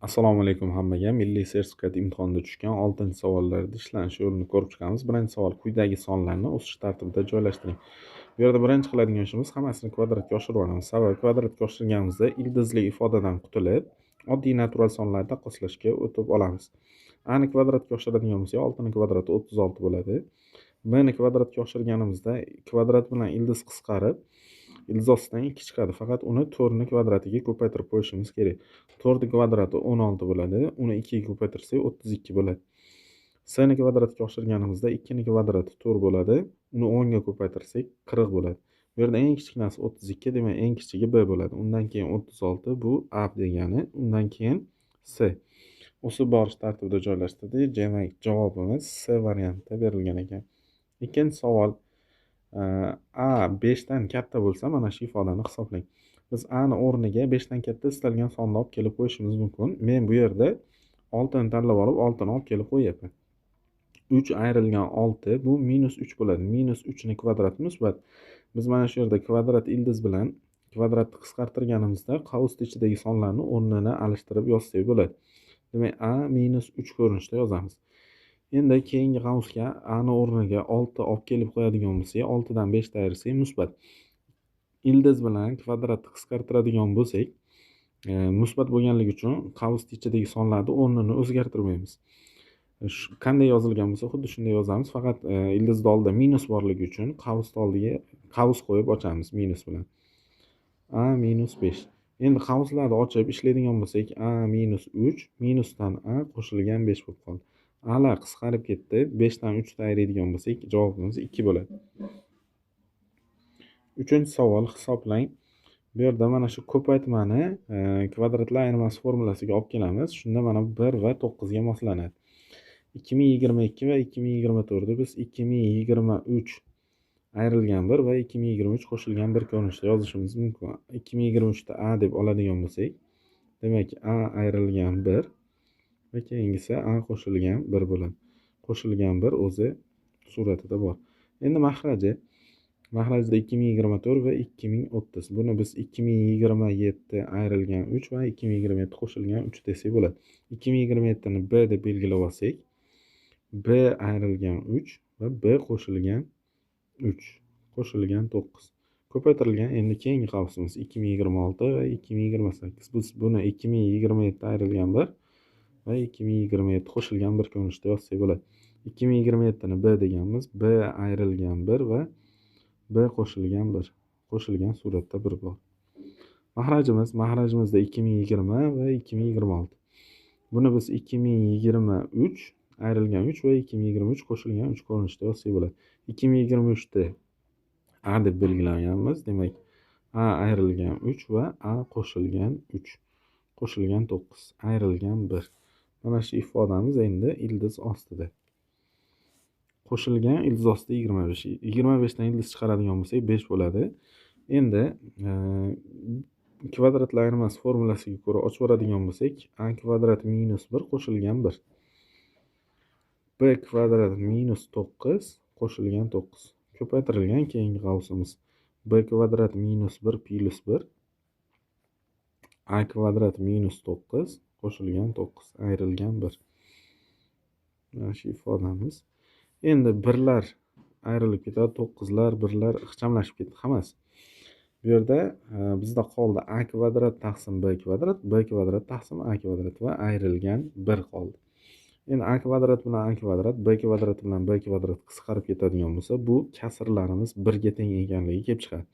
Assalomu alaykum hammaga. Milliy sertifikat imtihonida tushgan 6-savollarda ishlanish yo'lini ko'rib chiqamiz. Birinchi savol: quyidagi sonlarni o'sish tartibida joylashtiring. Bu yerda birinchi qiladigan ishimiz hammasini kvadratga oshirib olamiz. Sababi kvadratga oshirganimizda ildizli ifodadan qutulib, oddiy natural sonlarni taqqoslashga o'tib olamiz. A ni kvadratga oshiradigan bo'lsak, 6 ni kvadrati 36 bo'ladi. B ni kvadratga oshirganimizda kvadrat bilan ildiz qisqarib, ildiz ostidan 2 chiqadi. Faqat uni 4 ni kvadratiga ko'paytirib qo'yishimiz kerak. 4 ni kvadrati 16 bo'ladi. Uni 2 ga ko'paytirsak 32 bo'ladi. S ni kvadratga oshirganimizda 2 ni kvadrati 4 bo'ladi. Uni 10 ga ko'paytirsak 40 bo'ladi. Bu yerda eng kichkinasi 32, demak eng kichigi B bo'ladi. Undan keyin 36, bu A degani, undan keyin S. O'sib borish tartibida joylashtirdik. Demak, javobimiz S variantida berilgan ekan. Ikkinchi savol: A 5 dan katta bo'lsa, mana shu ifodani hisoblang. Biz A ni o'rniga 5 dan katta istalgan sonni olib kelib qo'yishimiz mumkin. Men bu yerda 6 ni tanlab olib, 6 ni olib kelib qo'yapman. 3 ayrilgan 6 bu -3 bo'ladi. -3 ni kvadrati musbat. Biz mana shu yerda kvadrat ildiz bilan kvadratni qisqartirganimizda qavs ichidagi sonlarni o'rnini alishtirib yozsak bo'ladi. Demak, A -3 ko'rinishda yozamiz. Endi keyingi qavsga A ni o'rniga 6 olib kelib qo'yadigan bo'lsak, 6 dan 5 ni ayirsak musbat. Ildiz bilan kvadratni qisqartiradigan bo'lsak, musbat bo'lganligi uchun qavs ichidagi sonlarni o'rnini o'zgartirmaymiz. Qanday yozilgan bo'lsa, xuddi shunday yozamiz. Faqat ildizni oldida minus borligi uchun qavsni oldiga qavs qo'yib ochamiz minus bilan. A -5. Endi qavslarni ochib ishlaydigan bo'lsak, A -3 minusdan A qo'shilgan 5 bo'lib qoldi. A'lar qisqarib ketdi. 5 dan 3 ni ayiradigan bo'lsak, javobimiz 2 bo'ladi. Uchinchi savol: hisoblang. Bu yerda mana shu ko'paytmani kvadratlar ayirmasi formulasiga olib kelamiz. Shunda mana 1 va 9 ga moslanadi. 2022 va 2024 biz 2023 ayrilgan 1 va 2023 qo'shilgan 1 ko'rinishda yozishimiz mumkin. 2023 da A deb oladigan bo'lsak, demak A ayrilgan 1 va keyingisi A qo'shilgan 1 bo'ladi. Qo'shilgan 1 o'zi suratida bor. Endi Mahrajda 2024 va 2030. Buni biz 2027 ayrilgan 3 va 2027 qo'shilgan 3 desak bo'ladi. 2027 ni B deb belgilab olsak, B ayrilgan 3 va B qo'shilgan 3 qo'shilgan 9. Ko'paytirilgan. Endi keyingi qavsimiz 2026 va 2028. Biz buni 2027 ayrilgan 1 va 2027 qo'shilgan 1 ko'rinishda yozsak bo'ladi. 2027 ni B deganmiz, B ayrilgan 1 va B qo'shilgan 1. Qo'shilgan suratda 1 bor. Mahrajimizda 2020 va 2026. Buni biz 2023 ayrilgan 3 va 2023 qo'shilgan 3 ko'rinishda yozsak bo'ladi. 2023 da A deb belgilaganmiz. Demak, A ayrilgan 3 va A qo'shilgan 3 qo'shilgan 9 ayrilgan 1. Mana shu ifodamiz endi ildiz ostida. Qo'shilgan ildiz ostida 25. 25 dan ildiz chiqaradigan bo'lsak 5 bo'ladi. Endi kvadratlar ayirmasi formulasiga ko'ra ochib oladigan bo'lsak, A kvadrat -1 qo'shilgan 1. B kvadrat -9 qo'shilgan 9. Ko'paytirilgan. Keyingi qavsimiz B kvadrat -1 plus 1. A kvadrat -9 qo'shilgan 9 ayrilgan 1. Mana shu ifodamiz. Endi birlar ayrilib ketadi, 9lar, birlar ixchamlashib ketdi hammasi. Bu yerda bizda qoldi A kvadrat taqsim B kvadrat, B kvadrat taqsim A kvadrat va ayrilgan 1 qoldi. Endi A kvadrat bilan A kvadrat, B kvadrat bilan B kvadrat qisqarib ketadigan bo'lsa, bu kasrlarimiz 1 ga teng ekanligi kelib chiqadi.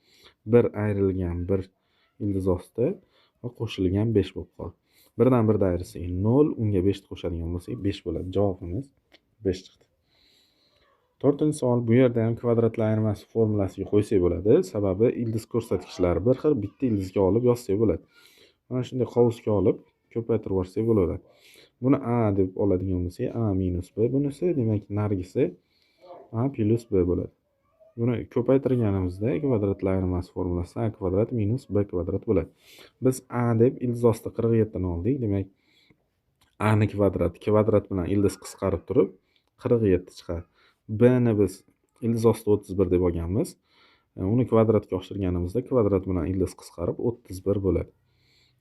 1 ayrilgan 1 ildiz osti va qo'shilgan 5 bo'lib qoldi. 1 dan 1 ni ayirsak 0, unga 5 ni qo'shadigan bo'lsak 5 bo'ladi. Javobimiz 5 chiqdi. To'rtinchi savol: bu yerda ham kvadratlar ayirmasi formulasiga qo'ysak bo'ladi. Sababi ildiz ko'rsatkichlari bir xil, bitta ildizga olib yozsak bo'ladi. Mana shunday qovusga olib ko'paytirib yuborsak bo'ladi. Buni A deb oladigan bo'lsak, A minus B bunisi, demak nargisi A plus B bo'ladi. Buni ko'paytirganimizda kvadratlar ayirmasi formulasi A kvadrat minus B kvadrat bo'ladi. Biz A deb ildiz ostida 47 ni oldik. Demak, A ni kvadrat bilan ildiz qisqarib turib 47 chiqadi. B ni biz ildiz ostida 31 deb olganmiz. Uni kvadratga oshirganimizda kvadrat bilan ildiz qisqarib 31 bo'ladi.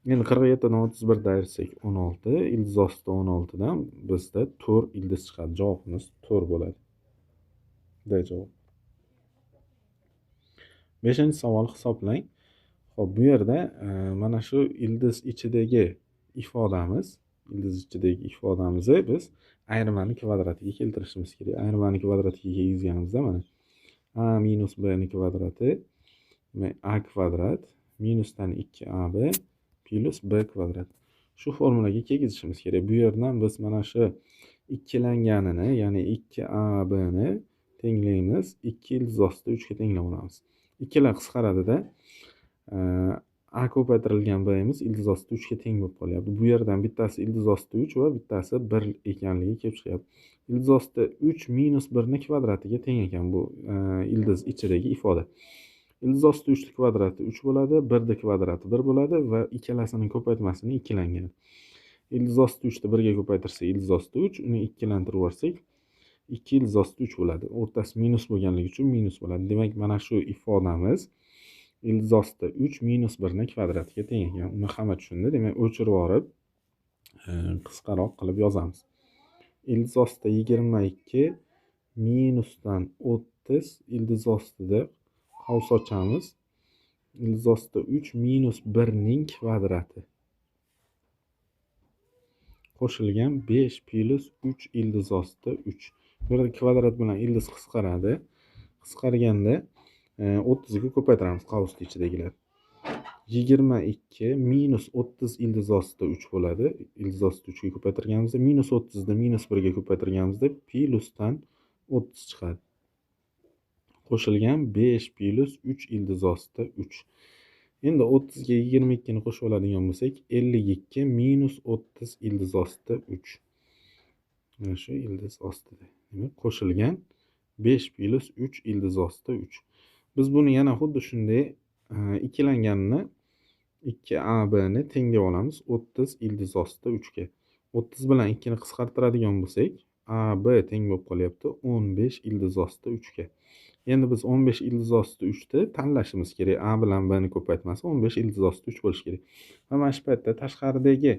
Endi 47dan 31 ayirsak 16, ildiz ostida 16dan bizda 4 ildiz chiqadi. Javobimiz 4 bo'ladi. D javob. 5-savol hisoblang. Xo'p, bu yerda mana shu ildiz ichidagi ifodamizni biz ayirmani kvadratiga keltirishimiz kerak. Ayirmani kvadratiga keltirganimizda mana a minus b ni kvadrati a kvadrat minusdan 2ab plus b kvadrat. Shu formulaga keltirishimiz kerak. Bu yerdan biz mana shu ikkilanganini, ya'ni 2ab ni tenglaymiz, 2 ildiz ostida 3 ga tenglab olamiz. Ikkilar qisqaradida a ko'paytirilgan b'miz ildiz ostida 3 ga teng bo'lib qolyapti. Bu yerdan bittasi ildiz ostida 3 va bittasi 1 ekanligi kelib chiqyapti. Ildiz ostida 3 minus 1 ni kvadratiga teng ekan bu ildiz ichidagi ifoda. Ildiz ostida 3 ni kvadrati 3 bo'ladi, 1 ni kvadrati 1 bo'ladi va ikkalasining ko'paytmasini ikkilangan. Ildiz ostida 3 ni 1 ga ko'paytirsak ildiz ostida 3, uni ikkilantirib yuborsak 2 ildiz ostida 3 bo'ladi. O'rtasi minus bo'lganligi uchun minus bo'ladi. Demak, mana shu ifodamiz ildiz ostida 3 minus 1 ni kvadratiga teng ekan. Uni hamma tushundi. Demak, o'chirib olib qisqaroq qilib yozamiz. Ildiz ostida 22 minusdan 30 ildiz ostida qavs ochamiz. Ildiz ostida 3 minus 1 ning kvadrati qo'shilgan 5 plus 3 ildiz ostida 3. Bu yerda kvadrat bilan ildiz qisqaradi. Qisqarganda 30 ga ko'paytiramiz qavsning ichidagilar. 22 minus 30 ildiz ostida 3 bo'ladi. Ildiz ostida 3 ga ko'paytirganimizda minus 30 ni minus 1 ga ko'paytirganimizda plusdan 30 chiqadi. Qo'shilgan 5 plus 3 ildiz ostida 3. Endi 30 ga 22 ni qo'shib oladigan bo'lsak, 52 minus 30 ildiz ostida 3. Mana shu ildiz ostida. Demak, qo'shilgan 5 plus 3 ildiz ostida 3. Biz buni yana xuddi shunday ikkilanganini 2ab ni teng deb olamiz 30 ildiz ostida 3 ga. 30 bilan 2 ni qisqartiradigan bo'lsak, ab teng bo'lib qolyapti 15 ildiz ostida 3 ga. Endi biz 15 ildiz ostida 3 ni tanlashimiz kerak. A bilan b ni ko'paytmasi 15 ildiz ostida 3 bo'lishi kerak. Va mana shu paytda tashqaridagi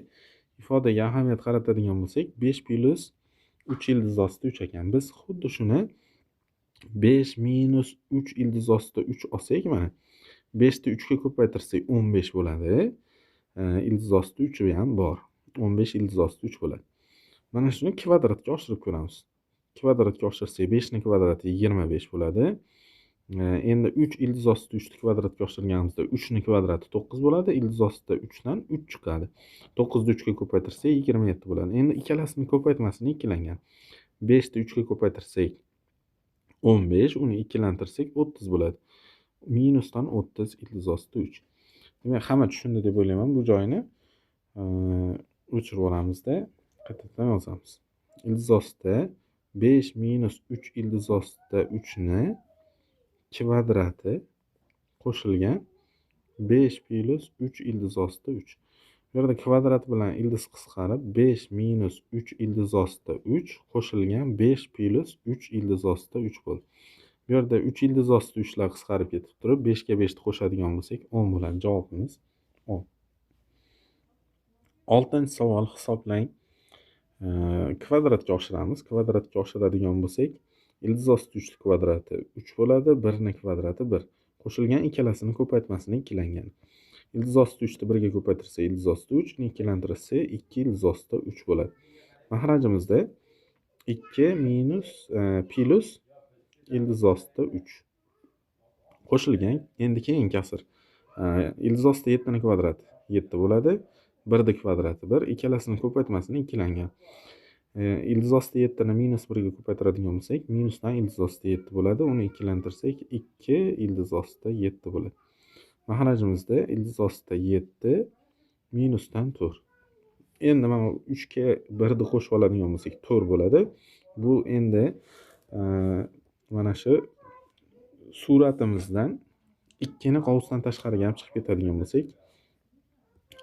ifodaga ahamiyat qaratadigan bo'lsak, 5 plus 3 ildiz ostida 3 ekan. Biz xuddi shuni 5 minus 3 ildiz ostida 3 olsak, mana 5 ni 3 ga ko'paytirsak 15 bo'ladi. Ildiz ostida 3 ham bor. 15 ildiz ostida 3 bo'ladi. Mana shuni kvadratga oshirib ko'ramiz. Kvadratga oshirsak 5 ni kvadrati 25 bo'ladi. Endi 3 ildiz ostida 3 ni kvadratga oshirganimizda 3 ni kvadrati 9 bo'ladi. Ildiz ostida 3 dan 3 chiqadi. 9 ni 3 ga ko'paytirsak 27 bo'ladi. Endi ikkalasining ko'paytmasini ikkilangan. 5 ni 3 ga ko'paytirsak 15, uni ikkilantirsak 30 bo'ladi. Minusdan 30 ildiz ostida 3. Demak, hamma tushundi deb o'ylayman. Bu joyni o'chirib olamizda, qaytadan yozamiz. Ildiz ostida 5 minus 3 ildiz ostida 3 ni kvadrati qo'shilgan 5 plus 3 ildiz ostida 3. Bu yerda kvadrat bilan ildiz qisqarib 5 minus 3 ildiz ostida 3 qo'shilgan 5 plus 3 ildiz ostida 3 bo'ldi. Bu yerda 3 ildiz ostida 3 lar qisqarib ketib turib 5 ga 5 ni qo'shadigan bo'lsak 10 bo'ladi. Javobimiz 10. 6-savol hisoblang. Kvadratga oshiramiz. Kvadratga oshiradigan bo'lsak, ildiz ostida 3 ni kvadrati 3 bo'ladi, 1 ni kvadrati 1. Qo'shilgan ikkalasini ko'paytmasini ikkilangan. Ildiz ostida 3 ni 1 ga ko'paytirsa ildiz ostida 3 ni ikkilantirsa 2 ildiz ostida 3 bo'ladi. Mahrajimizda 2 minus plus ildiz ostida 3 qo'shilgan. Endi keyin kasr. Ildiz ostida 7 ni kvadrati 7 bo'ladi. 1 ni kvadrati 1, ikkalasining ko'paytmasini ikkilangan. Ildiz ostida 7 ni minus 1 ga ko'paytiradigan bo'lsak, minusdan ildiz ostida 7 bo'ladi. Uni ikkilantirsak 2 ildiz ostida 7 bo'ladi. Mahrajimizda ildiz ostida 7 minusdan 4. Endi mana 3 ga 1 ni qo'shib oladigan bo'lsak 4 bo'ladi. Bu endi mana shu suratimizdan 2 ni qavsdan tashqariga ham chiqib ketadigan bo'lsak,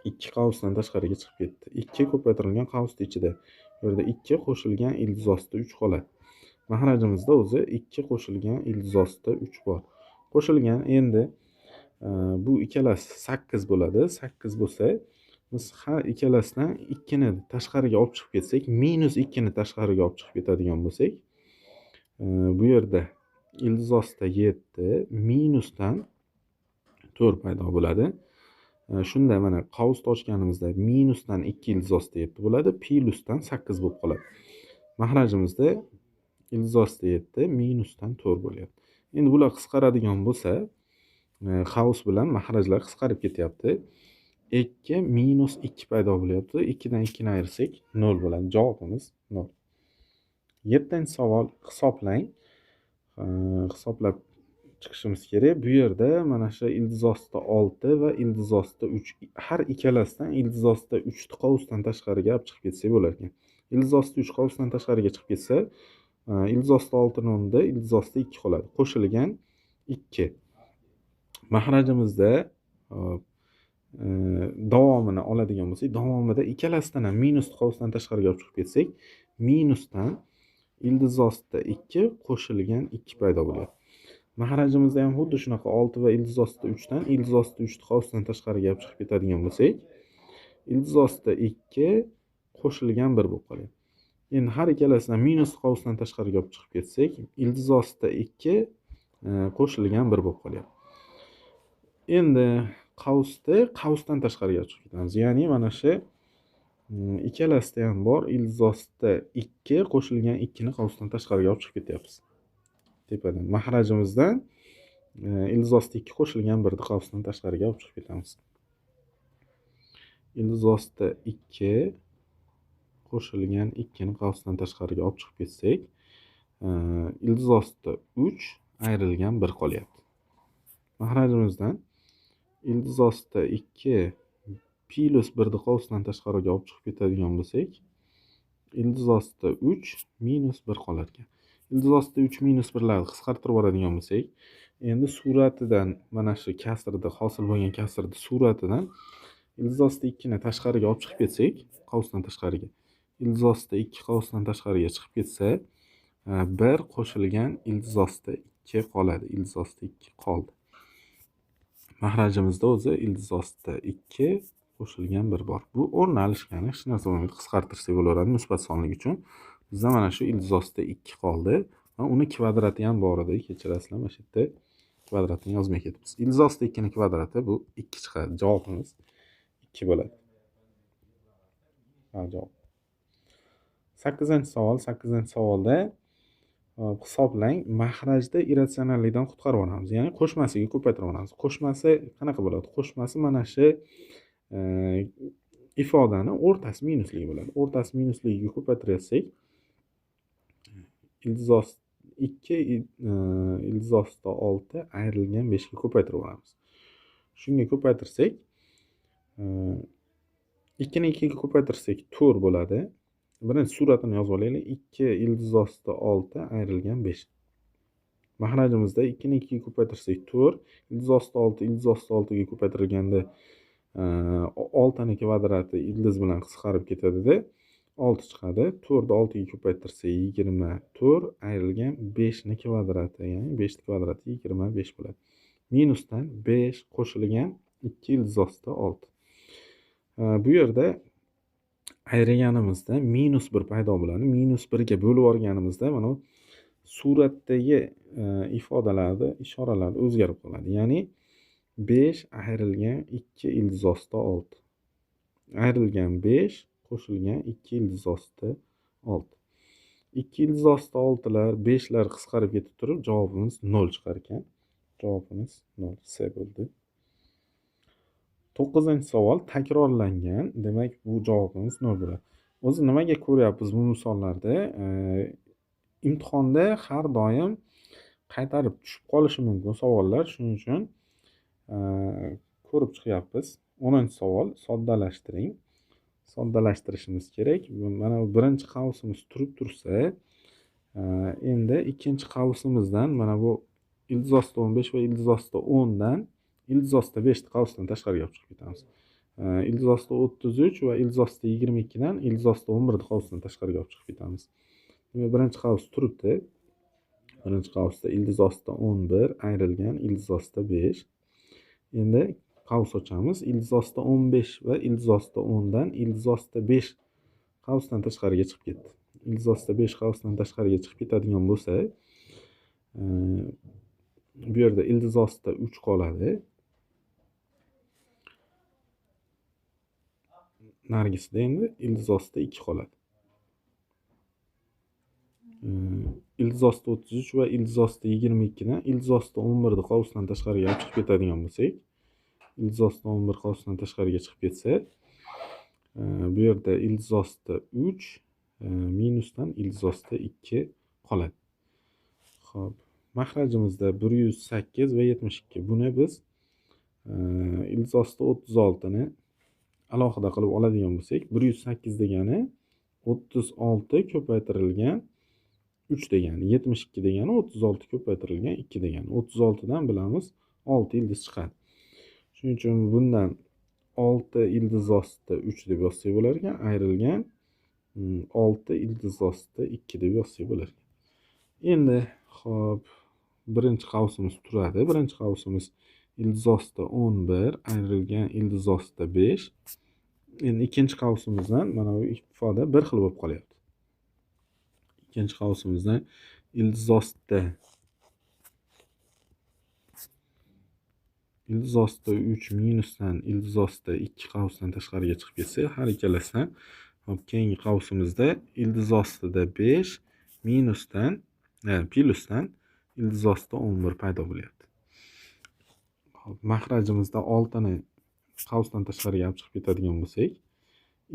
2 qavsdan tashqariga chiqib ketdi. 2 ko'paytirilgan qavsning ichida. Bu yerda 2 qo'shilgan ildiz ostida 3 qoladi. Mahrajimizda o'zi 2 qo'shilgan ildiz ostida 3 bor. Qo'shilgan endi bu ikkalasi 8 bo'ladi. 8 bo'lsa, biz har ikkalasidan 2 ni tashqariga olib chiqib ketsak, -2 ni tashqariga olib chiqib ketadigan bo'lsak, bu yerda ildiz ostida 7, minusdan 4 paydo bo'ladi. Shunda mana qavusni ochganimizda minusdan 2 ildiz ostida 7 bo'ladi, plyusdan 8 bo'lib qoladi. Mahrajimizda ildiz ostida 7, minusdan 4 bo'lyapti. Endi bular qisqaradigan bo'lsa, qavus bilan mahrajlar qisqarib ketyapti. 2 minus 2 paydo bo'lyapti. 2 dan 2 ni ayirsak 0 bo'ladi. Javobimiz 0. 7-savol hisoblang. Hisoblab chiqishimiz kerak. Bu yerda mana shu ildiz ostida 6 va ildiz ostida 3. Har ikkalasidan ildiz ostida 3 ni qavusdan tashqariga olib chiqib ketsak bo'lar ekan. Ildiz ostida 3 qavusdan tashqariga chiqib ketsa, ildiz ostida 6 ni o'rnida ildiz ostida 2 qoladi. Qo'shilgan 2. Mahrajimizda davomini oladigan bo'lsak, davomida ikkalasidan ham minus qavusdan tashqariga olib chiqib ketsak, minusdan ildiz ostida 2 qo'shilgan 2 paydo bo'ladi. Mahrajimizda ham xuddi shunaqa 6 va ildiz ostida 3 dan ildiz ostida 3 ni qavusdan tashqariga olib chiqib ketadigan bo'lsak, ildiz ostida 2 qo'shilgan 1 bo'lib qoladi. Endi har ikkalasidan minus qavusdan tashqariga olib chiqib ketsak, ildiz ostida 2 qo'shilgan 1 bo'lib qolyapti. Endi qavusdan tashqariga olib chiqib ketamiz. Ya'ni mana shu ikkalasida ham bor ildiz ostida 2 qo'shilgan 2 ni qavusdan tashqariga olib chiqib ketyapmiz. Tepadan mahrajimizdan ildiz ostida 2 qo'shilgan 1 ni qavusdan tashqariga olib chiqib ketamiz. Ildiz ostida 2 qo'shilgan 2 ni qavusdan tashqariga olib chiqib ketsak, ildiz ostida 3 ayrilgan 1 qolyapti. Mahrajimizdan ildiz ostida 2 plus 1 ni qavusdan tashqariga olib chiqib ketadigan bo'lsak, ildiz ostida 3 minus 1 qolar ekan. Ildiz ostida 3 minus 1 larni qisqartirib oladigan bo'lsak, endi suratidan mana shu kasrda hosil bo'lgan kasrda suratidan ildiz ostida 2 ni tashqariga olib chiqib ketsak, qavusdan tashqariga. Ildiz ostida 2 qavusdan tashqariga chiqib ketsa, 1 qo'shilgan ildiz ostida 2 qoladi. Ildiz ostida 2 qoldi. Mahrajimizda o'zi ildiz ostida 2 qo'shilgan 1 bor. Bu o'rni alishgani, hech narsa bo'lmaydi, qisqartirsak bo'laveradi musbat sonlik uchun. Bizda mana shu ildiz ostida 2 qoldi va uni kvadrati ham bor edi. Kechirasizlar, mana shu yerda kvadratini yozmay ketibmiz. Ildiz ostida 2 ni kvadrati bu 2 chiqadi. Javobimiz 2 bo'ladi. Javob. 8-savol. 8-savolda hisoblang, mahrajda irratsionallikdan qutqarib olamiz. Ya'ni qo'shmasiga ko'paytirib olamiz. Qo'shmasi qanaqa bo'ladi? Qo'shmasi mana shu ifodani o'rtasi minusligi bo'ladi. O'rtasi minusligiga ko'paytirsak, ildiz ostida 2 ildiz ostida 6 ayrilgan 5 ga ko'paytirib olamiz. Shunga ko'paytirsak, 2 ni 2 ga ko'paytirsak 4 bo'ladi. Birinchi suratini yozib olaylik. 2 ildiz ostida 6 ayrilgan 5. Mahrajimizda 2 ni 2 ga ko'paytirsak 4, ildiz ostida 6 ildiz ostida 6 ga ko'paytirilganda 6 ni kvadrati ildiz bilan qisqarib ketadi-da, 6 chiqadi. 4 ni 6 ga ko'paytirsak 24 ayrilgan 5 ni kvadrati, ya'ni 5 ni kvadrati 25 bo'ladi. Minusdan 5 qo'shilgan 2 ildiz ostida 6. Bu yerda ayirganimizda minus 1 paydo bo'ladi. Minus 1 ga bo'lib olganimizda mana suratdagi ifodalarda ishoralar o'zgarib qoladi. Ya'ni 5 ayrilgan 2 ildiz ostida 6. Ayrilgan 5 qo'shilgan 2 ildiz ostida 6. 2 ildiz ostida 6 lar, 5 lar qisqarib ketib turib, javobimiz 0 chiqar ekan. Javobimiz 0 C bo'ldi. 9-savol takrorlangan. Demak, bu javobimiz 0 bo'ladi. O'zi nimaga ko'ryapmiz bu misollarda? Imtihonda har doim qaytarib tushib qolishi mumkin savollar. Shuning uchun ko'rib chiqyapmiz. 10-savol soddalashtiring. Soddalashtirishimiz kerak. Mana bu birinchi qavsimiz turib tursa, endi ikkinchi qavsimizdan mana bu ildiz ostida 15 va ildiz ostida 10 dan ildiz ostida 5 ni qavsdan tashqariga olib chiqib ketamiz. Ildiz ostida 33 va ildiz ostida 22 dan ildiz ostida 11 ni qavsdan tashqariga olib chiqib ketamiz. Demak, birinchi qavs turibdi. Birinchi qavsda ildiz ostida 11 ayrilgan ildiz ostida 5. Endi qavs ochamiz. Ildiz ostida 15 va ildiz ostida 10 dan ildiz ostida 5 qavsdan tashqariga chiqib ketdi. Ildiz ostida 5 qavsdan tashqariga chiqib ketadigan bo'lsa, bu yerda ildiz ostida 3 qoladi. Narigisida endi ildiz ostida 2 qoladi. Ildiz ostida 33 va ildiz ostida 22 dan ildiz ostida 11 ni qavsdan tashqariga olib chiqib ketadigan bo'lsak, ildiz ostida 11 qavsdan tashqariga chiqib ketsa, bu yerda ildiz ostida 3 minusdan ildiz ostida 2 qoladi. Xo'p, mahrajimizda 108 va 72. Buni biz ildiz ostida 36 ni alohida qilib oladigan bo'lsak, 108 degani 36 ko'paytirilgan 3 degani, 72 degani 36 ko'paytirilgan 2 degani. 36 dan bilamiz 6 ildiz chiqadi. Shuning uchun bundan 6 ildiz ostida 3 deb yozsak bo'lar ekan, ayrilgan 6 ildiz ostida 2 deb yozsak bo'lar ekan. Endi xo'p, birinchi qavsimiz turadi. Birinchi qavsimiz ildiz ostida 11 ayrilgan ildiz ostida 5. Endi ikkinchi qavsimizdan mana bu ifoda bir xil bo'lib qolyapti. Ikkinchi qavsimizdan ildiz ostida 3 minusdan ildiz ostida 2 qavsdan tashqariga chiqib ketsa, har ikkalasidan keyingi qavsimizda ildiz ostida 5 minusdan plyusdan ildiz ostida 11 paydo bo'lyapti. Hop, mahrajimizda 6 ni qavsdan tashqariga olib chiqib ketadigan bo'lsak,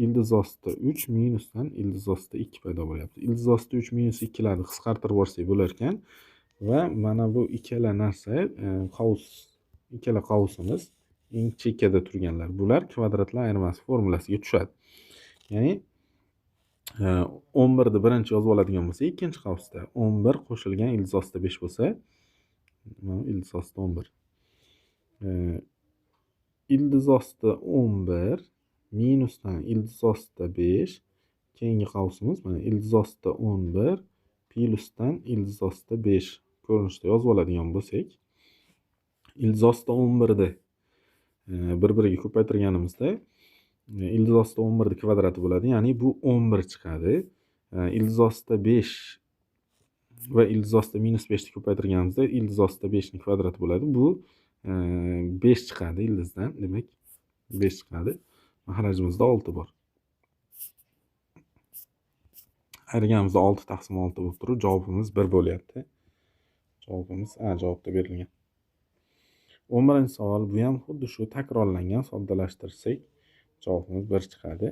ildiz ostida 3 minusdan ildiz ostida 2 paydo bo'lyapti. Ildiz ostida 3 minus 2 larni qisqartirib yuborsak bo'lar ekan va mana bu ikkala narsa ikkala qavsimiz eng chekkada turganlar. Bular kvadratlar ayirmasi formulasiga tushadi. Ya'ni 11 ni birinchi yozib oladigan bo'lsak, ikkinchi qavsda 11 qo'shilgan ildiz ostida 5 bo'lsa, mana ildiz ostida 11. Ildiz ostida 11 minusdan ildiz ostida 5, keyingi qavsimiz mana ildiz ostida 11 plyusdan ildiz ostida 5 ko'rinishda yozib oladigan bo'lsak, ildiz ostida 11 ni bir-biriga ko'paytirganimizda ildiz ostida 11 ni kvadrati bo'ladi. Ya'ni bu 11 chiqadi. Ildiz ostida 5 va ildiz ostida minus 5 ni ko'paytirganimizda ildiz ostida 5 ni kvadrati bo'ladi. Bu 5 chiqadi ildizdan. Demak 5 chiqadi. Mahrajimizda 6 bor. Ayirganimizda 6 taqsim 6 bo'lib turib, javobimiz 1 bo'lyapti. Javobimiz A javobda berilgan. 11-savol, bu ham xuddi shu takrorlangan, soddalashtirsak javobimiz 1 chiqadi.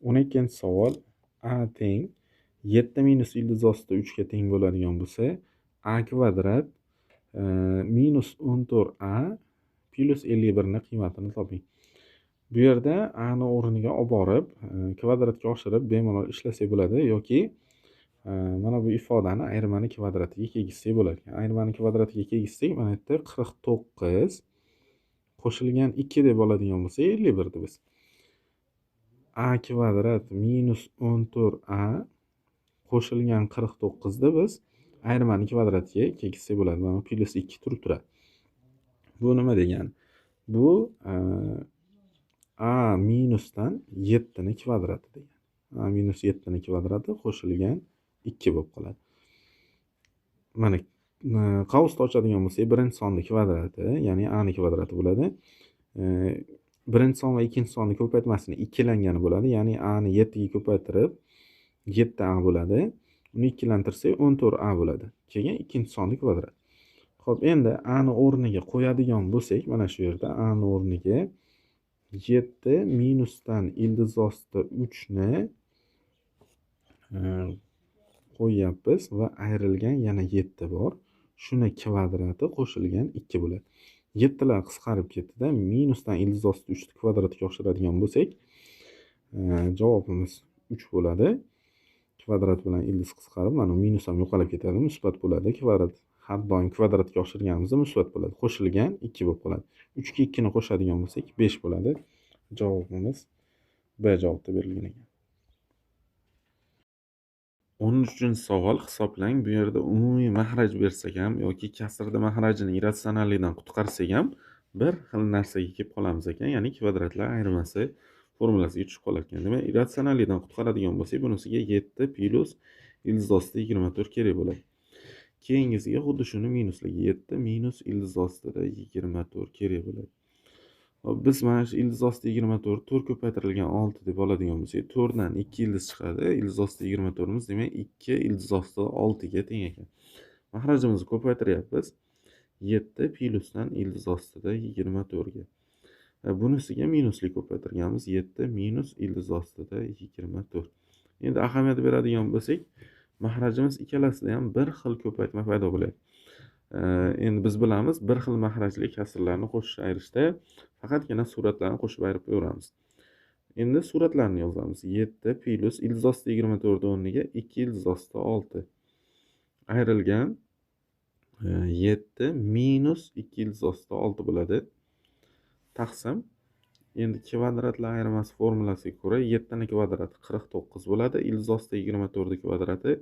12-savol, A teng 7 minus ildiz ostida 3 ga teng bo'ladigan bo'lsa, A kvadrat minus 14A plus 51 ni qiymatini toping. Bu yerda A ni o'rniga olib borib, kvadratga oshirib bemalol ishlasak bo'ladi yoki mana bu ifodani ayirmani kvadratiga tegizsak bo'ladi. Ayirmani kvadratiga tegizsak, mana bu yerda 49 qo'shilgan 2 deb oladigan bo'lsa, 51 deb biz. A kvadrat minus 14A qo'shilgan 49 da biz ayirmani kvadratiga tegizsak bo'ladi. Mana plus 2 turib turadi. Bu nima degani? Bu A minusdan 7 ni kvadrati degani. A minus 7 ni kvadrati qo'shilgan 2 bo'lib qoladi. Mana qavsni ochadigan bo'lsak, birinchi sonni kvadrati, ya'ni A ni kvadrati bo'ladi. Birinchi son va ikkinchi sonni ko'paytmasini ikkilangani bo'ladi. Ya'ni A ni 7 ga ko'paytirib 7A bo'ladi. Uni ikkilantirsak 14A bo'ladi. Keyin ikkinchi sonni kvadrati. Xo'p, endi A ni o'rniga qo'yadigan bo'lsak, mana shu yerda A ni o'rniga 7 minusdan ildiz ostida 3 ni qo'yyapmiz va ayrilgan yana 7 bor. Shuni kvadrati qo'shilgan 2 bo'ladi. 7 lar qisqarib ketdi-da, minusdan ildiz ostida 3 ni kvadratiga oshiradigan bo'lsak, javobimiz 3 bo'ladi. Kvadrat bilan ildiz qisqarib, mana minus ham yo'qolib ketadi, musbat bo'ladi. Kvadrat har doim kvadratga oshirganimizda musbat bo'ladi. Qo'shilgan 2 bo'lib qoladi. 3 ga 2 ni qo'shadigan bo'lsak 5 bo'ladi. Javobimiz B javobda berilgan ekan. 13-chi savol hisoblang. Bu yerda umumiy mahraj bersak ham yoki kasrda mahrajini irratsionallikdan qutqarsak ham bir xil narsaga kelib qolamiz ekan, ya'ni kvadratlar ayirmasi formulasiga tushib qolar ekan. Demak, irratsionallikdan qutqaradigan bo'lsak, bunisiga 7 plus ildiz ostida 24 kerak bo'ladi. Keyingisiga xuddi shuni minusligi 7 minus ildiz ostida 24 kerak bo'ladi. Hop, biz mana shu ildiz ostida 24 4 ko'paytirilgan 6 deb oladigan bo'lsak, 4 dan 2 ildiz chiqadi. Ildiz ostida 24 imiz, demak 2 ildiz ostida 6 ga teng ekan. Mahrajimizni ko'paytiryapmiz. 7 plyusdan ildiz ostida 24 ga. Bunisiga minusli ko'paytirganmiz. 7 minus ildiz ostida 24. Endi ahamiyat beradigan bo'lsak, mahrajimiz ikkalasida ham bir xil ko'paytma paydo bo'ladi. Endi biz bilamiz, bir xil mahrajli kasrlarni qo'shish ayirishda faqatgina suratlarni qo'shib ayirib qo'yamiz. Endi suratlarni yozamiz. 7 plus ildiz ostida 24 o'rniga 2 ildiz ostida 6 ayrilgan 7 minus 2 ildiz ostida 6 bo'ladi. Taqsim. Endi kvadratlar ayirmasi formulasiga ko'ra 7 ning kvadrati 49 bo'ladi. Ildiz ostida 24 ning kvadrati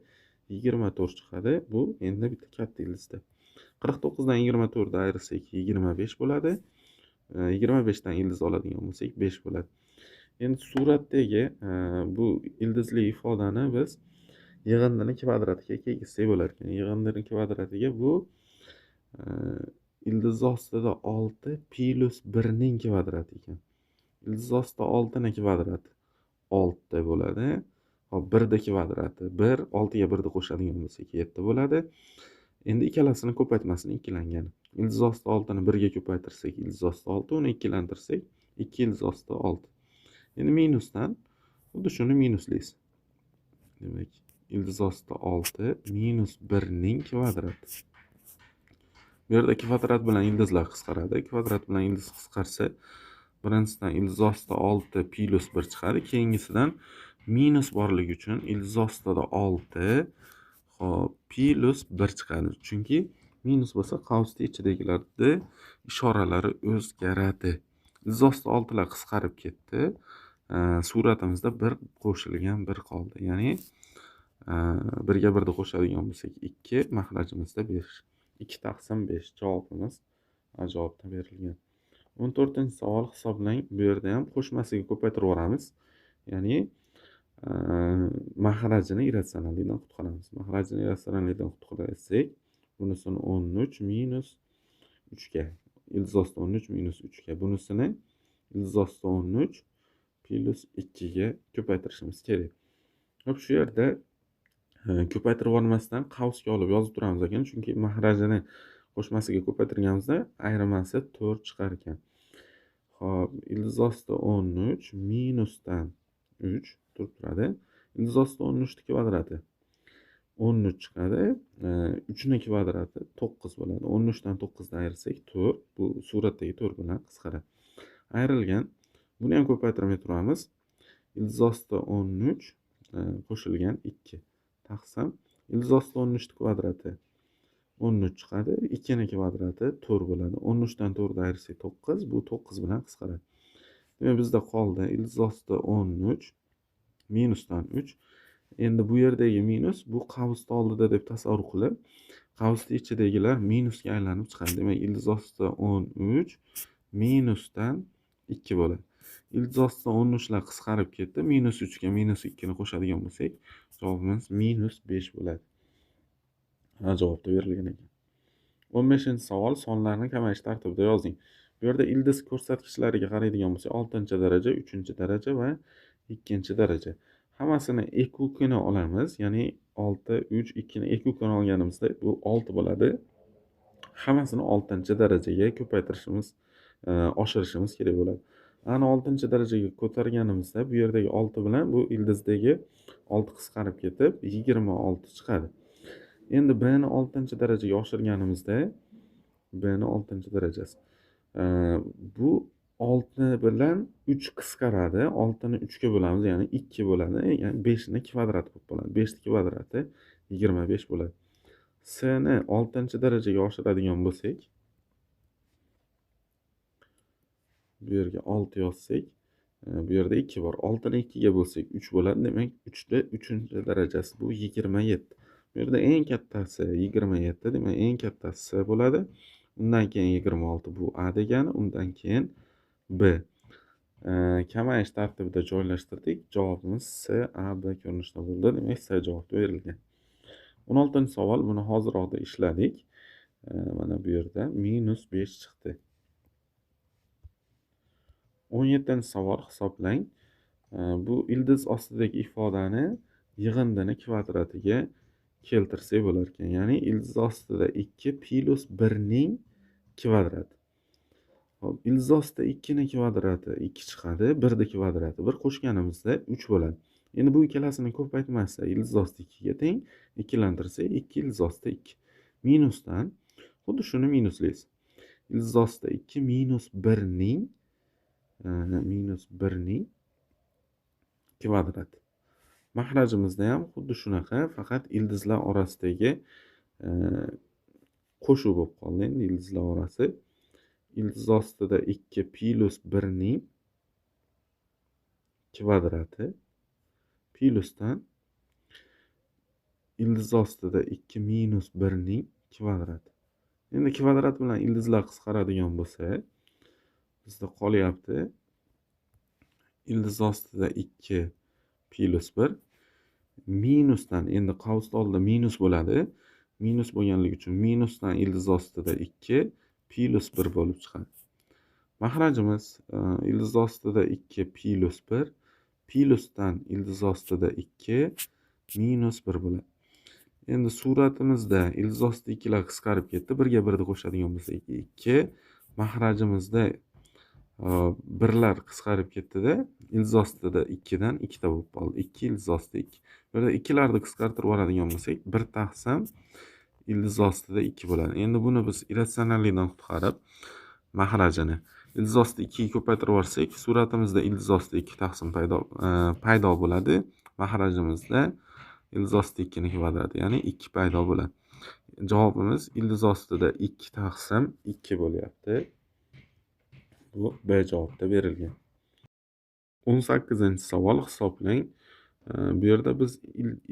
24 chiqadi. Bu endi bitta katta ildizda. 49 dan 24 ni ayirsak 25 bo'ladi. 25 dan ildiz oladigan bo'lsak 5 bo'ladi. Endi suratdagi bu ildizli ifodani biz yig'indining kvadratiga keltirsak bo'lar ekan. Yig'indining kvadratiga bu ildiz ostida 6 plus 1 ning kvadrati ekan. Ildiz ostida 6 ning kvadrati 6 bo'ladi. Hop, 1 ning kvadrati 1, 6 ga 1 ni qo'shadigan bo'lsak 7 bo'ladi. Endi ikkalasini ko'paytmasini ikkilangan. Ildiz ostida 6 ni 1 ga ko'paytirsak, ildiz ostida 6, uni ikkilantirsak 2 ildiz ostida 6. Endi minusdan xuddi shuni minuslaysiz. Demak, ildiz ostida 6 minus 1 ning kvadrati. Bu yerda kvadrat bilan ildizlar qisqaradi. Kvadrat bilan ildiz qisqarsa, birinchisidan ildiz ostida 6 plus 1 chiqadi. Keyingisidan minus borligi uchun ildiz ostida 6 hop plus 1 chiqadi. Chunki minus bo'lsa, qavsning ichidagilarda ishoralari o'zgaradi. Ildiz ostida 6 lar qisqarib ketdi. Suratimizda 1 qo'shilgan 1 qoldi. Ya'ni 1 ga 1 ni qo'shadigan bo'lsak 2, mahrajimizda 5. 2 taqsim 5 javobimiz javobda berilgan. 14-savol hisoblang. Bu yerda ham qo'shmasiga ko'paytirib yuboramiz. Ya'ni mahrajini irratsionallikdan qutqaramiz. Mahrajini irratsionallikdan qutqarsak, bunisini 13 minus 3 ga, ildiz ostida 13 minus 3 ga, bunisini ildiz ostida 13 plus 2 ga ko'paytirishimiz kerak. Hop, shu yerda ko'paytirib olmasdan qavsga olib yozib turamiz ekan, chunki mahrajini qo'shmasiga ko'paytirganimizda ayrimasi 4 chiqar ekan. Hop, ildiz ostida 13 minusdan 3 turib turadi. Ildiz ostida 13 ning kvadrati 13 chiqadi. 3 ning kvadrati 9 bo'ladi. 13 dan 9 ni ayirsak 4. Bu suratdagi 4 bilan qisqaradi. Ayrilgan. Buni ham ko'paytirmay turamiz. Ildiz ostida 13 qo'shilgan 2 taqsim ildiz ostida 13 ning kvadrati 13 chiqadi. 2 ning kvadrati 4 bo'ladi. 13 dan 4 ni ayirsak 9. Bu 9 bilan qisqaradi. Demak, bizda qoldi ildiz ostida 13 minusdan 3. Endi bu yerdagi minus bu qavsning oldida deb tasavvur qilib, qavsning ichidagilar minusga aylanib chiqadi. Demak, ildiz ostida 13 minusdan 2 bo'ladi. Ildiz ostida 13 lar qisqarib ketdi. Minus 3 ga minus 2 ni qo'shadigan bo'lsak, javobimiz minus 5 bo'ladi. Javobda berilgan ekan. 15-savol sonlarni kamayish tartibida yozing. Bu yerda ildiz ko'rsatkichlariga qaraydigan bo'lsak, 6-daraja, 3-daraja va 2-daraja. Hammasini ekukini olamiz. Ya'ni 6, 3, 2 ni ekukini olganimizda bu 6 bo'ladi. Hammasini 6-darajaga ko'paytirishimiz, oshirishimiz kerak bo'ladi. Ana 6-darajaga ko'targanimizda bu yerdagi 6 bilan bu ildizdagi 6 qisqarib ketib 26 chiqadi. Endi b ni 6-darajaga oshirganimizda b ni 6-darajasi. Bu 6 bilan 3 qisqaradi. 6 ni 3 ga bo'lamiz, ya'ni 2 bo'ladi. Ya'ni 5 ni kvadrati bo'lib qoladi. 5 ning kvadrati 25 bo'ladi. S ni 6-darajaga oshiradigan bo'lsak, bu yerga 6 yozsak, Bu yerda 2 bor. 6 ni 2 ga bo'lsak 3 bo'ladi. Demak, 3 da 3-chi darajasi bu 27. Bu yerda eng kattasi 27, demak eng kattasi S bo'ladi. Undan keyin 26 bu A degani, undan keyin B. Kamayish tartibida joylashtirdik. Javobimiz S, A, B ko'rinishida bo'ldi. Demak, S javobi berilgan. 16-savol, buni hozirroqda ishladik. Mana bu yerda -5 chiqdi. 17-savol hisoblang. Bu ildiz ostidagi ifodani yig'indini kvadratiga keltirsak bo'lar ekan. Ya'ni ildiz ostida 2 plus 1 ning kvadrati. Hop, ildiz ostida 2 ning kvadrati 2 chiqadi, 1 ning kvadrati 1 qo'shganimizda 3 bo'ladi. Endi bu ikkalasini ko'paytmasa ildiz osti 2 ga teng, ikkilantirsak 2 ildiz ostida 2. Minusdan xuddi shuni minuslaysiz. Ildiz ostida 2 minus 1 ning kvadrati. Mahrajimizda ham xuddi shunaqa, faqat ildizlar orasidagi qo'shuv bo'lib qoldi. Endi ildizlar orasi ildiz ostida 2 plus 1 ning kvadrati plyusdan ildiz ostida 2 minus 1 ning kvadrati. Endi kvadrat bilan ildizlar qisqaradigan bo'lsa, bizda qolyapti ildiz ostida 2 plus 1 minusdan, endi qavsni oldida minus bo'ladi. Minus bo'lganligi uchun minusdan ildiz ostida 2 plus 1 bo'lib chiqadi. Mahrajimiz ildiz ostida 2 plus 1 plyusdan ildiz ostida 2 minus 1 bo'ladi. Endi suratimizda ildiz ostida 2 lar qisqarib ketdi. 1 ga 1 ni qo'shadigan bo'lsak 2. Mahrajimizda birlar qisqarib ketdi-da, ildiz ostida 2 dan 2 ta bo'lib qoldi. 2 ildiz ostida 2. Bu yerda 2 larni qisqartirib oladigan bo'lsak, 1 taqsim ildiz ostida 2 bo'ladi. Endi buni biz irratsionallikdan qutqarib, mahrajini ildiz ostida 2 ga ko'paytirib olsak, suratimizda ildiz ostida 2 taqsim paydo bo'ladi. Mahrajimizda ildiz ostida 2 ning kvadrati, ya'ni 2 paydo bo'ladi. Javobimiz ildiz ostida 2 taqsim 2 bo'lyapti. Bu B javobda berilgan. 18-savol hisoblang. Bu yerda biz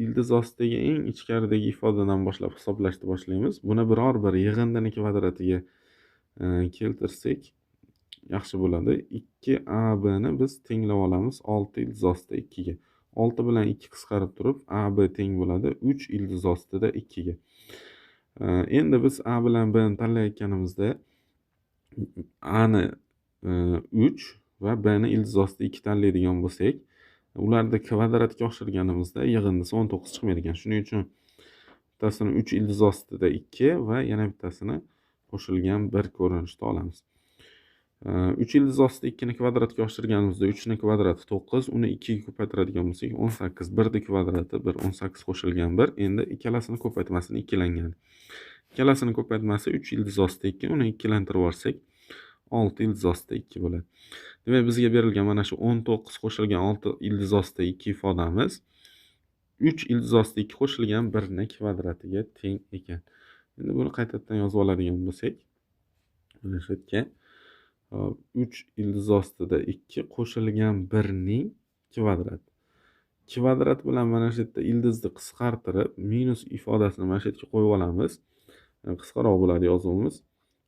ildiz ostidagi eng ichkaridagi ifodadan boshlab hisoblashni boshlaymiz. Buni biror bir yig'indini kvadratiga keltirsak yaxshi bo'ladi. 2AB ni biz tenglab olamiz 6 ildiz ostida 2 ga. 6 bilan 2 qisqarib turib AB teng bo'ladi 3 ildiz ostida 2 ga. Endi biz A bilan B ni tanlayotganimizda A ni 3 va B ni ildiz ostida 2 tanlaydigan bo'lsak, ularni kvadratga oshirganimizda yig'indisi 19 chiqmaydi ekan. Shuning uchun bittasini 3 ildiz ostida 2 va yana bittasini qo'shilgan 1 ko'rinishda olamiz. 3 ildiz ostida 2 ni kvadratga oshirganimizda 3 ni kvadrati 9, uni 2 ga ko'paytiradigan bo'lsak 18, 1 ni kvadrati 1, 18 qo'shilgan 1. Endi ikkalasini ko'paytmasini ikkilangan. Ikkalasini ko'paytmasi 3 ildiz ostida 2, uni ikkilantirib olsak 6 ildiz ostida 2 bo'ladi. Demak, bizga berilgan mana shu 19 qo'shilgan 6 ildiz ostida 2 ifodamiz 3 ildiz ostida 2 qo'shilgan 1 ning kvadratiga teng ekan. Endi buni qaytadan yozib oladigan bo'lsak, mana shu yerga 3 ildiz ostida 2 qo'shilgan 1 ning kvadrati. Kvadrat bilan mana shu yerda ildizni qisqartirib, minus ifodasini mana shu yerga qo'yib olamiz. Qisqaroq bo'ladi yozuvimiz.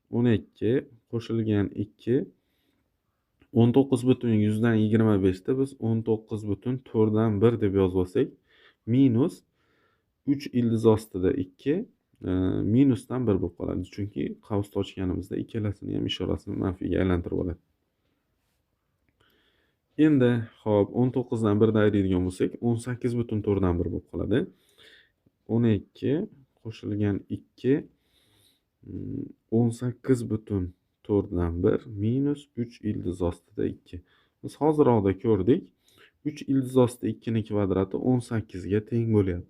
12 qo'shilgan 2 19,125 da biz 19,4 deb yozib olsak, minus 3 ildiz ostida 2 minusdan 1 bo'lib qoladi. Chunki qavsni ochganimizda ikkalasini ham ishorasini manfiga aylantirib oladi. Endi hop 19 dan 1 ni ayiradigan bo'lsak 18,4 dan 1 bo'lib qoladi. 12 qo'shilgan 2 18,4 dan 1 minus 3 ildiz ostida 2. Biz hozirroqda ko'rdik. 3 ildiz ostida 2 ning kvadrati 18 ga teng bo'lyapti.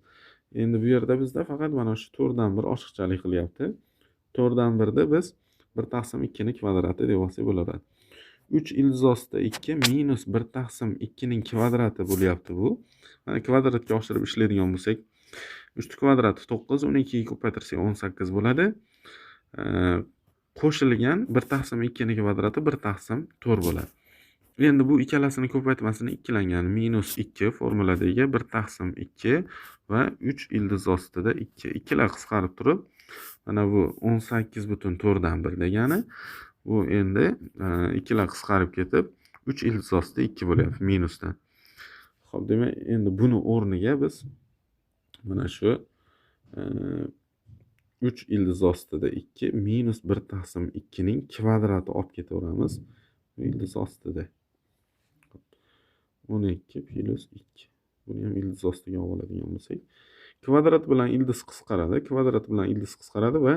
Endi bu yerda bizda faqat mana shu 4 dan 1 oshiqchalik qilyapti. 4 dan 1 da biz 1 taqsim 2 ning kvadrati deb olsak bo'ladi. 3 ildiz ostida 2 minus 1 taqsim 2 ning kvadrati bo'lyapti bu. Mana kvadratga oshirib ishlaydigan bo'lsak, 3 kvadrati 9, uni 2 ga ko'paytirsak 18 bo'ladi. Qo'shilgan 1 taqsim 2 ning kvadrati 1 taqsim 4 bo'ladi. Endi bu ikkalasini ko'paytmasini ikkilangani -2 formuladagi 1 taqsim 2 va 3 ildiz ostida 2. Ikkilar qisqarib turib, mana bu 18,4 dan 1 degani. Bu endi ikkilar qisqarib ketib 3 ildiz ostida 2 bo'lyapti minusdan. Xo'p, demak, endi buni o'rniga biz mana shu 3 ildiz ostida 2 minus 1 taqsim 2 ning kvadrati olib ketaveramiz. Bu ildiz ostida 12 plus 2. Buni ham ildiz ostiga olib oladigan bo'lsak, kvadrat bilan ildiz qisqaradi, kvadrat bilan ildiz qisqaradi va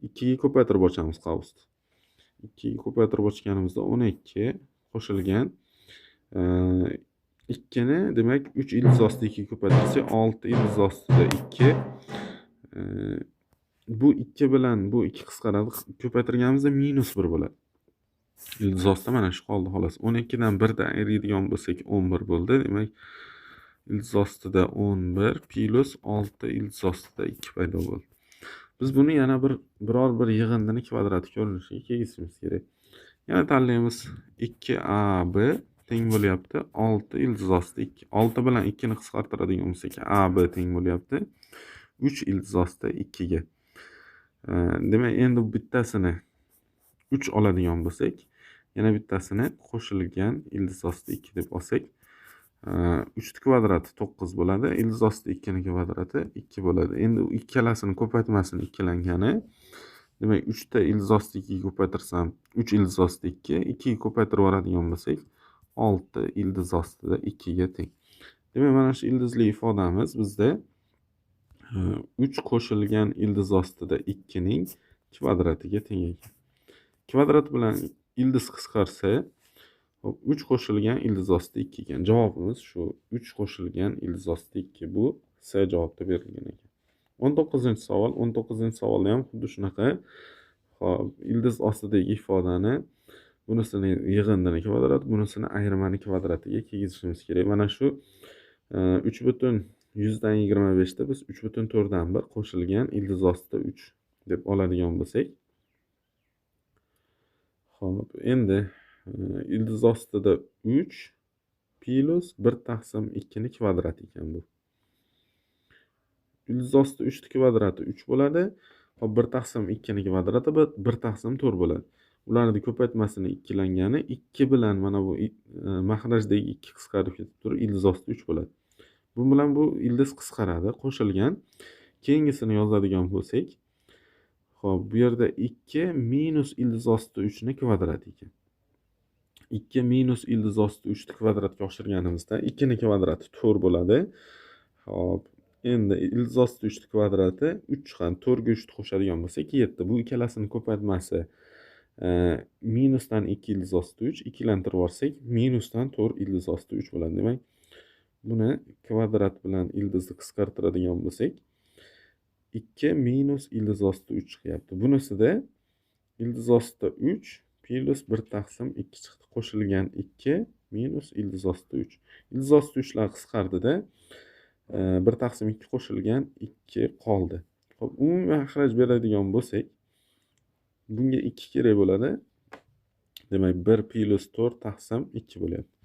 2 ga ko'paytirib ochamiz qavusni. 2 ga ko'paytirib ochganimizda 12 qo'shilgan 2 ni, demak, 3 ildiz ostida 2 ga ko'paytirsak 6 ildiz ostida 2. Bu 2 bilan bu 2 qisqaradi, ko'paytirganimizda -1 bo'ladi. Ildiz ostida mana shu qoldi xolos. 12 dan 1 dan ayiradigan bo'lsak 11 bo'ldi. Demak, ildiz ostida 11 plus 6 ildiz ostida 2 paydo bo'ldi. Biz buni yana biror bir yig'indini kvadrati ko'rinishiga tegishimiz kerak. Yana tanlaymiz. 2AB teng bo'lyapti 6 ildiz ostida 2. 6 bilan 2 ni qisqartiradigan bo'lsak AB teng bo'lyapti 3 ildiz ostida 2 ga. Demak, endi bittasini 3 oladigan bo'lsak, yana bittasini qo'shilgan ildiz ostida 2 deb olsak, 3 ni kvadrati 9 bo'ladi, ildiz ostida 2 ning kvadrati 2 bo'ladi. Endi ikkalasini ko'paytmasini ikkilangani, demak 3 ta ildiz ostida 2 ga ko'paytirsam 3 ildiz ostida 2, 2 ga ko'paytirib yuboradigan bo'lsak 6 ildiz ostida 2 ga teng. Demak, mana shu ildizli ifodamiz bizda 3 qo'shilgan ildiz ostida 2 ning kvadratiga teng ekan. Kvadrat bilan ildiz qisqarsa, 3 qo'shilgan ildiz ostida 2 ekan. Javobimiz shu 3 qo'shilgan ildiz ostida 2. Bu C javobda berilgan ekan. 19-savol. 19-savolda ham xuddi shunaqa. Xo'p, ildiz ostidagi ifodani bunisini yig'indini kvadrat, bunisini ayirmani kvadratiga tegizishimiz kerak. Mana shu 3/125 da biz 3/4 dan 1 qo'shilgan ildiz ostida 3 deb oladigan bo'lsak, xo'p, endi ildiz ostida 3 plus 1 taqsim 2 ni kvadrati ekan bu. Ildiz ostida 3 ni kvadrati 3 bo'ladi. Hop, 1 taqsim 2 ni kvadrati 1 taqsim 4 bo'ladi. Ularni ko'paytmasini ikkilangani 2 bilan mana bu maxrajdagi 2 qisqarib ketib turib ildiz ostida 3 bo'ladi. Bu bilan bu ildiz qisqaradi, qo'shilgan. Keyingisini yozadigan bo'lsak, xo'p, bu yerda 2 minus ildiz ostida 3 ni kvadrati ekan. 2 minus ildiz ostida 3 ni kvadratga oshirganimizda 2 ni kvadrati 4 bo'ladi. Xo'p, endi ildiz ostida 3 ni kvadrati 3 chiqadi. 4 ga 3 ni qo'shadigan bo'lsak 7. Bu ikkalasini ko'paytmasi minusdan 2 ildiz ostida 3, ikkilantirib yuborsak minusdan 4 ildiz ostida 3 bo'ladi. Demak, buni kvadrat bilan ildizni qisqartiradigan bo'lsak 2 minus ildiz ostida 3 chiqyapti. Bunisida ildiz ostida 3 plus 1 taqsim 2 chiqdi. Qo'shilgan 2 minus ildiz ostida 3. Ildiz ostida 3 lar qisqardida 1 taqsim 2 qo'shilgan 2 qoldi. Xo'p, umumiy maxraj beradigan bo'lsak, bunga 2 kerak bo'ladi. Demak, 1 plus 4 taqsim 2 bo'lyapti.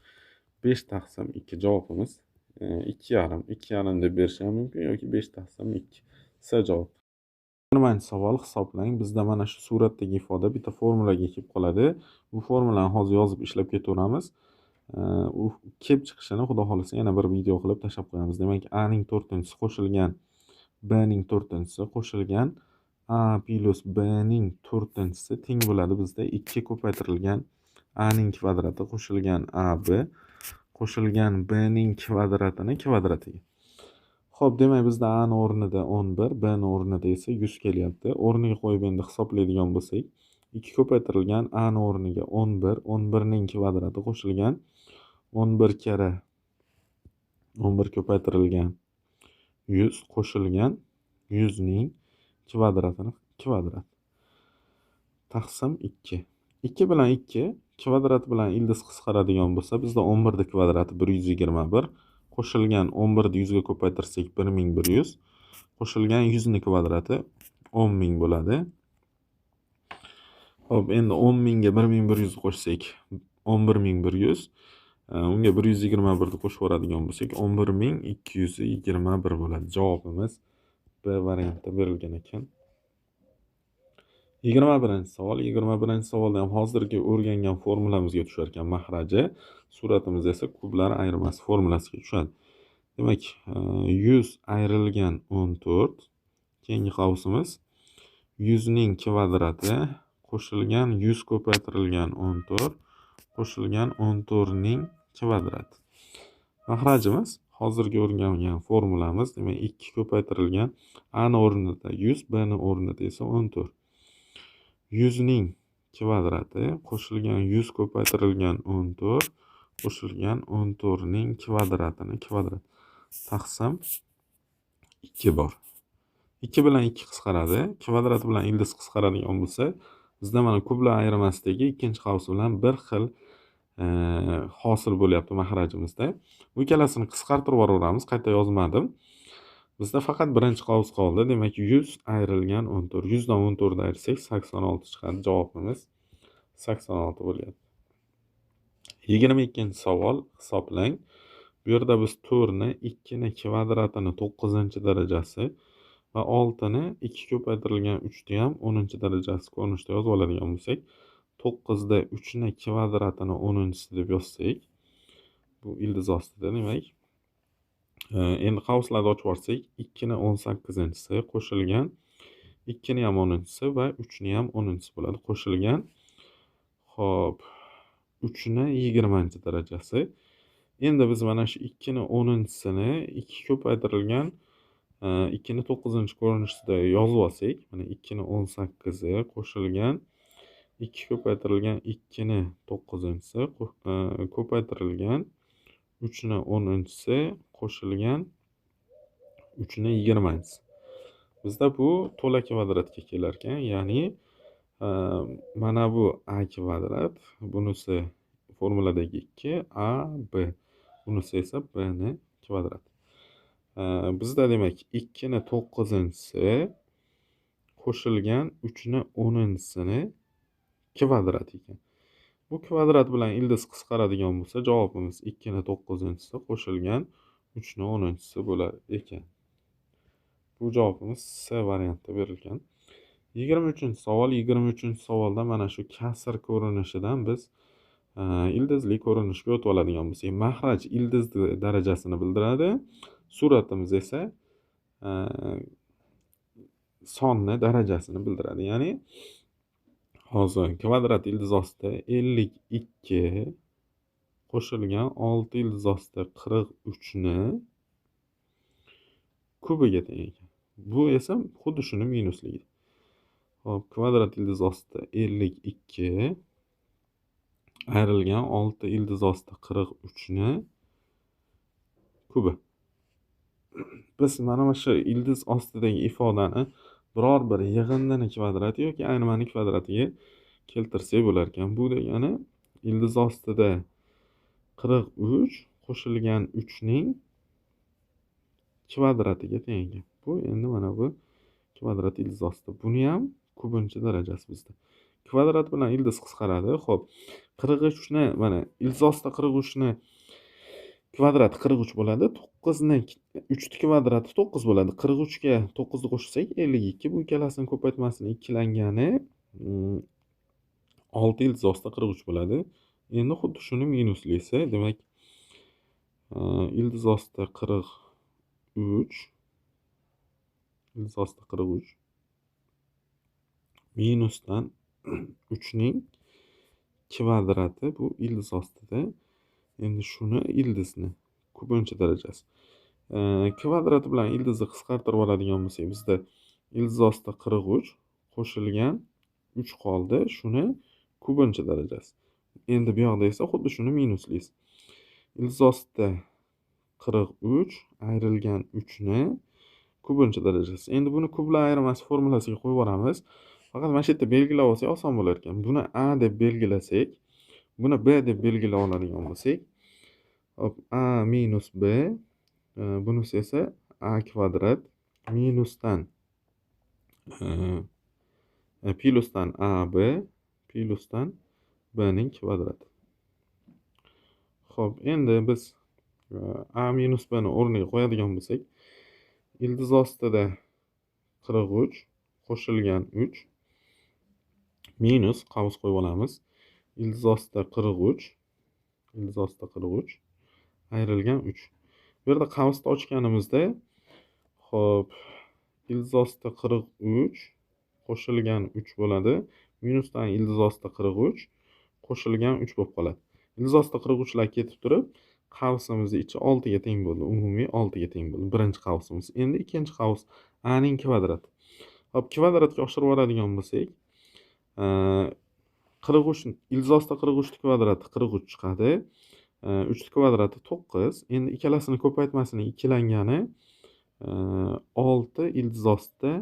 5 taqsim 2 javobimiz 2,5. 2,5 deb berish ham mumkin yoki 5 taqsim 2. C javob. 20-savol hisoblang. Bizda mana shu suratdagi ifoda bitta formulaga kelib qoladi. Bu formulani hozir yozib ishlab ketaveramiz. U kelib chiqishini xudo xolasa yana bir video qilib tashlab qo'yamiz. Demak, A ning 4-inchisi qo'shilgan B ning 4-inchisi qo'shilgan A plus B ning 4-inchisi teng bo'ladi bizda 2 ko'paytirilgan A ning kvadrati qo'shilgan AB qo'shilgan B ning kvadratini kvadratiga. Xo'p, demak, bizda A ning o'rnida 11, B ning o'rnida esa 100 kelyapti. O'rniga qo'yib endi hisoblaydigan bo'lsak, 2 ko'paytirilgan A ning o'rniga 11, 11 ning kvadrati qo'shilgan 11 kara 11 ko'paytirilgan 100 qo'shilgan 100 ning kvadratini kvadrat taqsim 2. 2 bilan 2 kvadrat bilan ildiz qisqaradigan bo'lsa, bizda 11 ning kvadrati 121 qo'shilgan 11 ni 100 ga ko'paytirsak 1100 qo'shilgan 100 ning kvadrati 10000 bo'ladi. Xo'p, endi 10000 ga 1100 qo'shsak 11100. Unga 121 ni qo'shib yuboradigan bo'lsak 11221 bo'ladi. Javobimiz B variantida berilgan ekan. 21-savol. 21-savolda ham hozirgi o'rgangan formulamizga tushar ekan mahraji. Suratimiz esa kublar ayirmasi formulasiga tushadi. Demak, 100 ayrilgan 14. Keyingi qavsimiz 100 ning kvadrati qo'shilgan 100 ko'paytirilgan 14 qo'shilgan 14 ning kvadrati. Mahrajimiz hozirgi o'rgangan formulamiz, demak 2 ko'paytirilgan a ni o'rnida 100, b ni o'rnida esa 14. 100 ning kvadrati qo'shilgan 100 ko'paytirilgan 14 qo'shilgan 14 ning kvadratini kvadrat taqsim 2 bor. 2 bilan 2 qisqaradi. Kvadrat bilan ildiz qisqaradigan bo'lsa, bizda mana kublar ayirmasidagi ikkinchi qavs bilan bir xil hosil bo'lyapti mahrajimizda. Bu ikkalasini qisqartirib yuboramiz. Qayta yozmadim. Bizda faqat birinchi qavs qoldi. Demak, 100 ayrilgan 14. 100 dan 14 ni ayirsak 86 chiqadi. Javobimiz 86 bo'lyapti. 22-savol hisoblang. Bu yerda biz 4 ni 2 ni kvadratini 9-darajasi va 6 ni 2 ko'paytirilgan 3 ni ham 10-darajasi ko'rinishda yozib oladigan bo'lsak, 9 da 3 ni kvadratini 10-si deb yozsak, bu ildiz ostida demak. Endi qavslarni ochib olsak, 2 ni 18-si qo'shilgan 2 ni ham 10-si va 3 ni ham 10-si bo'ladi. Qo'shilgan xo'p 3 ni 20-darajasi. Endi biz mana shu 2 ni 10-sini 2 ko'paytirilgan 2 ni 9 ko'rinishida yozib olsak, mana 2 ni 18-i qo'shilgan 2 ko'paytirilgan 2 ni 9-si ko'paytirilgan 3 ni 10-si qo'shilgan 3 ni 20-si. Bizda bu to'la kvadratga kelar ekan, ya'ni mana bu a kvadrat, bunisi formuladagi 2 a b, bunisi esa b ni kvadrat. Bizda demak 2 ni 9-si qo'shilgan 3 ni 10-sini kvadrat ekan. Bu kvadrat bilan ildiz qisqaradigan bo'lsa, javobimiz 2 ni 9-si qo'shilgan 3 ni 10-si bo'lar ekan. Bu javobimiz C variantida berilgan. 23-savol. 23-savolda mana shu kasr ko'rinishidan biz ildizli ko'rinishga o'tib oladigan bo'lsak, mahraj ildiz darajasini bildiradi. Suratimiz esa sonni darajasini bildiradi. Ya'ni hozir kvadrat ildiz ostida 52 qo'shilgan 6 ildiz ostida 43 ni kubiga teng ekan. Bu esa xuddi shuni minusligi. Hop, kvadrat ildiz ostida 52 ayrilgan 6 ildiz ostida 43 ni kubi. Biz mana shu ildiz ostidagi ifodani biror bir yig'indini kvadrati yoki ayirmani kvadratiga keltirsak bo'lar ekan. Bu degani ildiz ostida 43 qo'shilgan 3 ning kvadratiga teng ekan. Bu endi mana bu kvadrat ildiz ostida. Buni ham kubinchi darajasi bizda. Kvadrat bilan ildiz qisqaradi. Xo'p, 43 ni mana ildiz ostida 43 ni kvadrati 43 bo'ladi. 9 ni 3 ni kvadrati 9 bo'ladi. 43 ga 9 ni qo'shsak 52. Bu ikkalasining ko'paytmasini ikkilangani 6 ildiz ostida 43 bo'ladi. Endi xuddi shuni minuslisi, demak ildiz ostida 43 ildiz ostida 43 minusdan 3 ning kvadrati bu ildiz ostida. Endi shuni ildizni kubinchi darajasi. Kvadrat bilan ildizni qisqartirib oladigan bo'lsak, bizda ildiz ostida 43 qo'shilgan 3 qoldi. Shuni kubinchi darajasi. Endi bu yoqda esa xuddi shuni minuslaymiz. Ildiz ostida 43 ayrilgan 3 ni kubinchi darajasi. Endi buni kublar ayirmasi formulasiga qo'yib yuboramiz. Faqat mana shu yerda belgilab olsak oson bo'lar ekan. Buni a deb belgilasak, buni b deb belgilab oladigan bo'lsak, hop, a minus b, bunisi esa a kvadrat minusdan plyusdan a b plyusdan b ning kvadrati. Xo'p, endi biz a minus bni o'rniga qo'yadigan bo'lsak, ildiz ostida 43 qo'shilgan 3 minus qavs qo'yib olamiz. Ildiz ostida 43, ildiz ostida 43 ayrilgan 3. Bu yerda qavsni ochganimizda, xo'p, ildiz ostida 43 qo'shilgan 3 bo'ladi. Minusdan ildiz ostida 43 qo'shilgan 3 bo'lib qoladi. Ildiz ostida 43 lar ketib turib, qavsimizni ichi 6 ga teng bo'ldi. Umumiy 6 ga teng bo'ldi. Birinchi qavsimiz. Endi ikkinchi qavs a ning kvadrati. Hop, kvadratga oshirib oladigan bo'lsak, 43 ildiz ostida 43 kvadrati 43 chiqadi. 3 kvadrati 9. Endi ikkalasini ko'paytmasining ikkilangani 6 ildiz ostida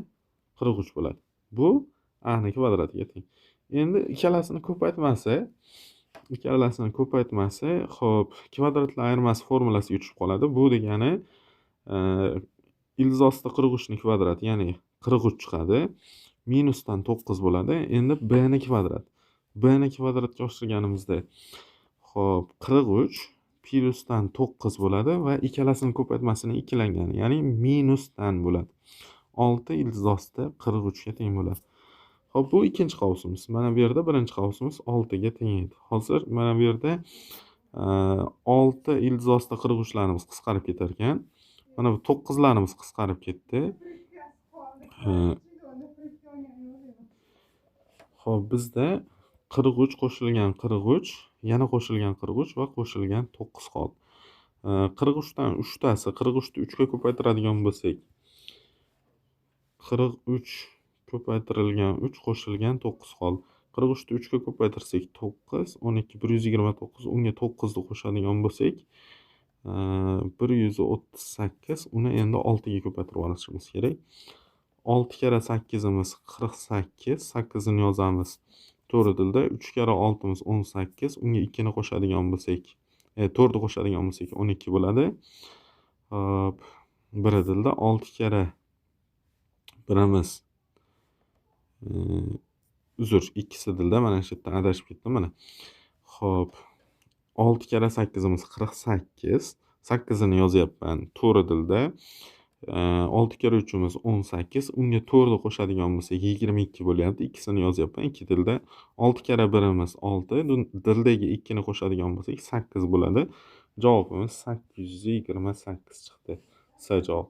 43 bo'ladi. Bu a ning kvadratiga teng. Endi ikkalasini ko'paytmasi, xo'p, kvadratlar ayirmasi formulasiga tushib qoladi. Bu degani ildiz ostida 43 ning kvadrati, ya'ni 43 chiqadi. Minusdan 9 bo'ladi. Endi b ning kvadrati. B ning kvadratga oshirganimizda, xo'p, 43 plyusdan 9 bo'ladi va ikkalasini ko'paytmasining ikkilangani, ya'ni minusdan bo'ladi. 6 ildiz ostida 43 ga teng bo'ladi. Xo'p, bu ikkinchi qavsimiz. Mana bu yerda birinchi qavsimiz 6 ga teng edi. Hozir mana bu yerda 6 ildiz ostida 43 larimiz qisqarib ketar ekan. Mana bu 9 larimiz qisqarib ketdi. Xo'p, bizda 43 qo'shilgan 43, yana qo'shilgan 43 va qo'shilgan 9 qoldi. 43 dan 3 tasi, 43 ni 3 ga ko'paytiradigan bo'lsak, 43 ko'paytirilgan 3 qo'shilgan 9 qoldi. 43 ni 3 ga ko'paytirsak 9, 12 129, unga 9 ni qo'shadigan bo'lsak, 138, uni endi 6 ga ko'paytirib olishimiz kerak. 6 kere 8'imiz 48, 8'ini yozamiz. To'g'ri tilda 3 kere 6'miz 18, unga 2 ni qo'shadigan bo'lsak, 4 ni qo'shadigan bo'lsak 12 bo'ladi. Hop, bir tilda 6 kere 1'imiz uzr, ikkisi tilda mana shu yerdan adashib ketdim mana. Hop, 6 kere 8'imiz 48, 8'ini yozyapman to'g'ri tilda. 6 kere 3'imiz 18, unga 4 ni qo'shadigan bo'lsak 22 bo'lyapti. Ikkisini yozyapman ikki tilda. 6 kere 1'imiz 6, dildagi 2 ni qo'shadigan bo'lsak 8 bo'ladi. Javobimiz 828 chiqdi. S javob.